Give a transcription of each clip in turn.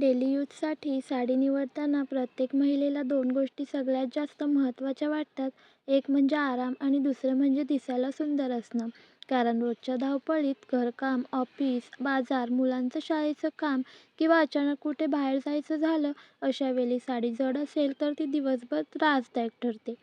Daily यूजसाठी sari निवडताना प्रत्येक महिलेला दोन गोष्टी सगळ्यात जास्त महत्त्वाच्या वाटतात. एक म्हणजे आराम आणि दुसरं म्हणजे दिसायला सुंदर असणं. कारण रोजच्या धावपळीत घरकाम, ऑफिस, बाजार, मुलांचं शाळेचं काम किंवा अचानक कुठे बाहेर जायचं झालं, अशा वेळी साडी जड असेल तर ती दिवसभर त्रासदायक ठरते.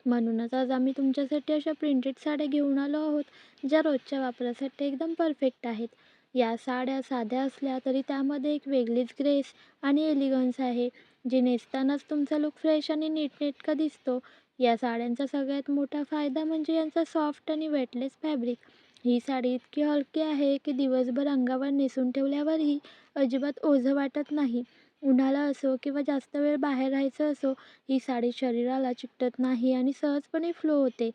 म्हणूनच आज आम्ही तुमच्यासाठी अशा प्रिंटेड साड्या घेऊन आलो आहोत, ज्या रोजच्या वापरासाठी एकदम परफेक्ट आहेत. या साड्या साध्या असल्या तरी त्यामध्ये एक वेगळीच ग्रेस आणि एलिगन्स आहे, जी नेसतानाच तुमचा लुक फ्रेश आणि नीटनेटका दिसतो. या साड्यांचा सगळ्यात मोठा फायदा म्हणजे यांचा सॉफ्ट आणि वेटलेस फॅब्रिक. ही साडी इतकी हलकी आहे की दिवसभर अंगावर नेसून ठेवल्यावरही अजिबात ओझं वाटत नाही. उन्हाळा असो किंवा जास्त वेळ बाहेर राहायचं असो, ही साडी शरीराला चिकटत नाही आणि सहजपणे फ्लो होते.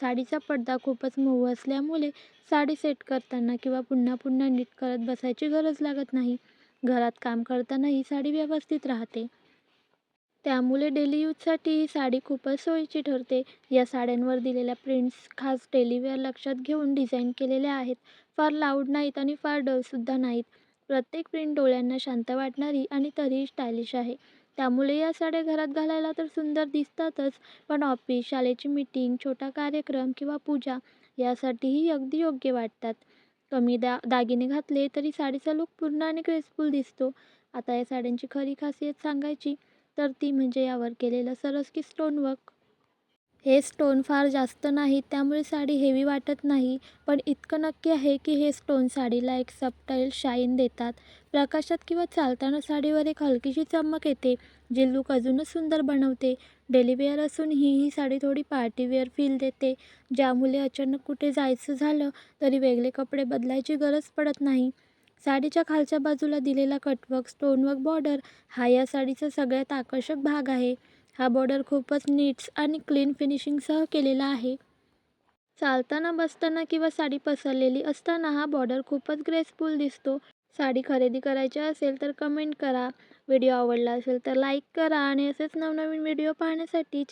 साडीचा पडदा खूपच मऊ असल्यामुळे साडी सेट करताना किंवा पुन्हा पुन्हा नीट करत बसायची गरज लागत नाही. घरात काम करताना ही साडी व्यवस्थित राहते. त्यामुळे डेली यूजसाठी ही साडी खूपच सोयीची ठरते. या साड्यांवर दिलेल्या प्रिंट्स खास डेली वेअर लक्षात घेऊन डिझाईन केलेल्या आहेत. फार लाऊड नाहीत आणि फार डलसुद्धा नाहीत. प्रत्येक प्रिंट डोळ्यांना शांत वाटणारी आणि तरीही स्टायलिश आहे. त्यामुळे या साड्या घरात घालायला तर सुंदर दिसतातच, पण ऑफिस, शाळेची मीटिंग, छोटा कार्यक्रम किंवा पूजा यासाठीही अगदी योग्य वाटतात. कमी दागिने घातले तरी साडीचा लूक पूर्ण आणि ग्रेसफुल दिसतो. आता या साड्यांची खरी खासियत सांगायची तर ती म्हणजे यावर केलेलं सरस स्टोनवर्क. हे स्टोन फार जास्त नाहीत, त्यामुळे साडी हेवी वाटत नाही. पण इतकं नक्की आहे की हे स्टोन साडीला एक सबटाईल शाईन देतात. प्रकाशात किंवा चालताना साडीवर एक हलकीशी चमक येते, जी लूक अजूनच सुंदर बनवते. डेली वेअर असूनही ही साडी थोडी पार्टी वेअर फील देते, ज्यामुळे अचानक कुठे जायचं झालं तरी वेगळे कपडे बदलायची गरज पडत नाही. साडीच्या खालच्या बाजूला दिलेला कटवर्क स्टोनवर्क बॉर्डर हा या साडीचा सगळ्यात आकर्षक भाग आहे. हा बॉर्डर खूपच नीट्स आणि क्लीन फिनिशिंगसह केलेला आहे. चालताना, बसताना किंवा साडी पसरलेली असताना हा बॉर्डर खूपच ग्रेसफुल दिसतो. साडी खरेदी करायची असेल तर कमेंट करा. व्हिडिओ आवडला असेल तर लाईक करा आणि असेच नवनवीन व्हिडिओ पाहण्यासाठी